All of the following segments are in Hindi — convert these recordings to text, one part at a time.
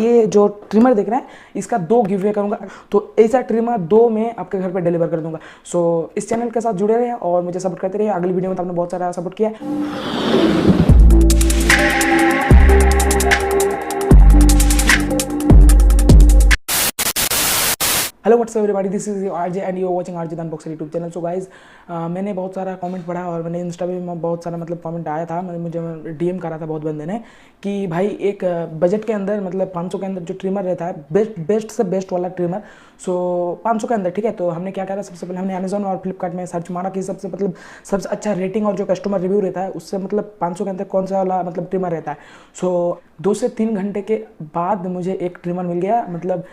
ये जो ट्रिमर देख रहे हैं इसका 2 गिव अवे करूँगा, तो ऐसा ट्रिमर 2 में आपके घर पर डिलीवर कर दूंगा। सो इस चैनल के साथ जुड़े रहे और मुझे सपोर्ट करते रहिए। अगली वीडियो में तो आपने बहुत सारा सपोर्ट किया है। Hello what's up everybody, this is RJ and you are watching RJ unboxer YouTube channel. So guys मैंने बहुत सारा कमेंट पढ़ा और मैंने इंस्टा पे भी बहुत सारा मतलब कमेंट आया था, मुझे डीएम करा था बहुत बंदे ने कि भाई एक बजट के अंदर मतलब 500 के अंदर जो ट्रिमर रहता है बेस्ट से बेस्ट वाला ट्रिमर, सो 500 के अंदर, ठीक है। तो हमने क्या करा, सबसे पहले हमने अमेजोन और फ्लिपकार्ट में सर्च मारा कि सबसे अच्छा रेटिंग और जो कस्टमर रिव्यू रहता है उससे मतलब 500 के अंदर कौन सा वाला मतलब ट्रिमर रहता है। सो 2 से 3 घंटे के बाद मुझे एक ट्रिमर मिल गया, मतलब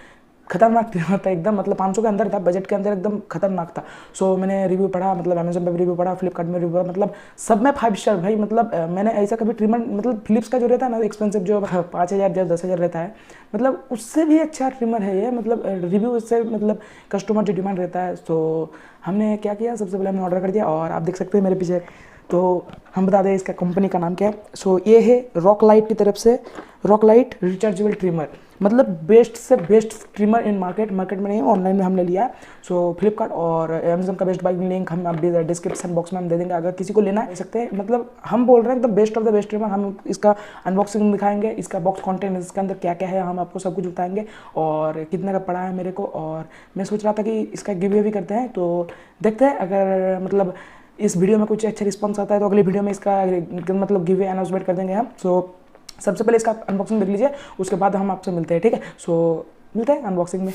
खतरनाक ट्रिमर था एकदम, मतलब 500 के अंदर था, बजट के अंदर एकदम खतरनाक था। सो मैंने रिव्यू पढ़ा, मतलब अमेजोन पे भी रिव्यू पढ़ा, फ्लिपकार्ट में रिव्यू पढ़ा, मतलब सब में 5 स्टार भाई। मतलब मैंने ऐसा कभी ट्रिमर, मतलब फिलिप्स का जो रहता है ना एक्सपेंसिव, जो 5000 या 10,000 रहता है, मतलब उससे भी अच्छा ट्रिमर है ये, मतलब रिव्यू इससे मतलब कस्टमर जो डिमांड रहता है। सो हमने क्या किया, सबसे पहले हमने ऑर्डर कर दिया और आप देख सकते हैं मेरे पीछे। तो हम बता दें इसका कंपनी का नाम क्या है। सो ये है रॉक लाइट की तरफ से रॉक लाइट रिचार्जेबल ट्रिमर, मतलब बेस्ट से बेस्ट ट्रिमर इन मार्केट में नहीं, ऑनलाइन में हमने लिया है। सो फ्लिपकार्ट और अमेजोन का बेस्ट बाइंग लिंक हम डिस्क्रिप्शन बॉक्स में हम दे देंगे, अगर किसी को लेना है ले सकते हैं। मतलब हम बोल रहे हैं एकदम best of the best trimmer. हम इसका अनबॉक्सिंग दिखाएंगे, इसका बॉक्स कॉन्टेंट, इसके अंदर क्या क्या है, हम आपको सब कुछ बताएंगे और कितने का पड़ा है मेरे को। और मैं सोच रहा था कि इसका गिव अवे भी करते हैं, तो देखते हैं अगर मतलब इस वीडियो में कुछ अच्छा रिस्पॉन्स आता है तो अगली वीडियो में इसका मतलब गिव अवे अनाउंसमेंट कर देंगे हम। सो सबसे पहले इसका अनबॉक्सिंग देख लीजिए, उसके बाद हम आपसे मिलते हैं, ठीक है। सो मिलते हैं अनबॉक्सिंग में।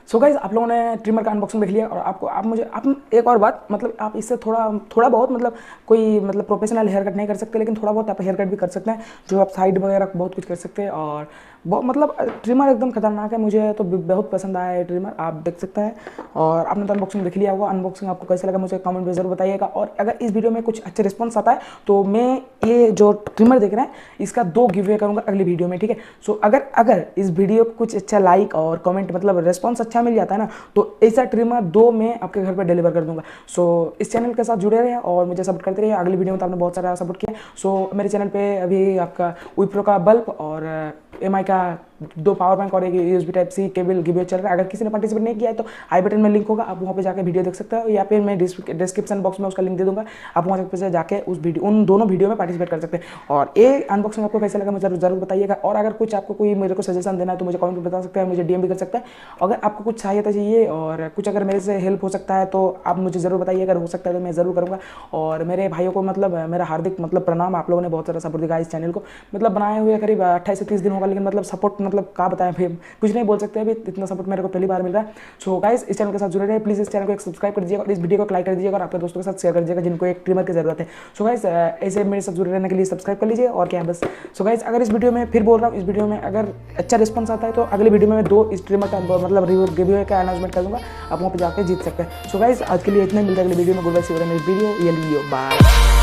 सो गाइज आप लोगों ने ट्रिमर का अनबॉक्सिंग देख लिया और आप एक और बात, मतलब आप इससे थोड़ा बहुत मतलब कोई मतलब प्रोफेशनल हेयर कट नहीं कर सकते, लेकिन थोड़ा बहुत आप हेयर कट भी कर सकते हैं, जो आप साइड वगैरह बहुत कुछ कर सकते हैं। और बहुत मतलब ट्रिमर एकदम खतरनाक है, मुझे तो बहुत पसंद आया है ट्रिमर, आप देख सकते हैं। और आपने तो अनबॉक्सिंग देख लिया होगा, अनबॉक्सिंग आपको कैसा लगा मुझे कमेंट में जरूर बताइएगा। और अगर इस वीडियो में कुछ अच्छा रिस्पॉन्स आता है तो मैं ये जो ट्रिमर देख रहे हैं इसका 2 गिव अवे करूँगा अगली वीडियो में, ठीक है। सो अगर इस वीडियो को कुछ अच्छा लाइक और कमेंट मतलब रिस्पॉन्स अच्छा मिल जाता है ना, तो ऐसा ट्रिमर 2 में आपके घर पर डिलीवर कर दूंगा। सो इस चैनल के साथ जुड़े रहे और मुझे सपोर्ट करते रहिए। अगली वीडियो में तो आपने बहुत सारा सपोर्ट किया। सो मेरे चैनल पे अभी आपका विप्रो का बल्ब और एमआई का 2 पावर बैंक और एक USB type C cable give away चल रहा है। अगर किसी ने पार्टिसिपेट नहीं किया है तो आई बटन में लिंक होगा, आप वहाँ पे जाकर वीडियो देख सकते हो, या फिर मैं डिस्क्रिप्शन बॉक्स में उसका लिंक दे दूँगा, आप वहाँ पे जाके उन दोनों वीडियो में पार्टिसिपेट कर सकते हैं। और ये अनबॉक्सिंग आपको कैसा लगा मुझे जरूर बताइएगा। और अगर कुछ आपको कोई मेरे को सजेशन देना है तो मुझे कमेंट में बता सकते हैं, मुझे DM भी कर सकते हैं। अगर आपको कुछ सहायता चाहिए और कुछ अगर मेरे से हेल्प हो सकता है तो आप मुझे ज़रूर बताइए, अगर हो सकता है तो मैं ज़रूर करूँगा। और मेरे भाइयों को मतलब मेरा हार्दिक मतलब प्रणाम, आप लोगों ने बहुत सारा सपोर्ट दिया इस चैनल को, मतलब बनाए हुए करीब 28 से 30 दिन होगा, लेकिन मतलब सपोर्ट मतलब क्या बताएं, फिर कुछ नहीं बोल सकते अभी, इतना सपोर्ट मेरे को पहली बार मिल रहा है। सो गाइस इस चैनल के साथ जुड़े रहे, प्लीज़ इस चैनल को एक सब्सक्राइब कर दीजिएगा और इस वीडियो को लाइक कर दीजिएगा और अपने दोस्तों के साथ शेयर कर दीजिएगा जिनको एक ट्रिमर की जरूरत है। सो गाइस ऐसे मेरे साथ जुड़े रहने के लिए सब्सक्राइब कर लीजिए और क्या बस। सो गाइस अगर इस वीडियो में फिर बोल रहा हूँ, इस वीडियो में अगर अच्छा रिस्पॉन्स आता है तो अगली वीडियो में मैं 2 इस ट्रिमर का मतलब रिव्यू का अनाउंसमेंट कर दूँगा, आप वहाँ पर जाकर जीत सकते हैं। सो गाइस आज के लिए इतना ही, मिलता है अगली वीडियो में। Good bye, see you in next video, bye.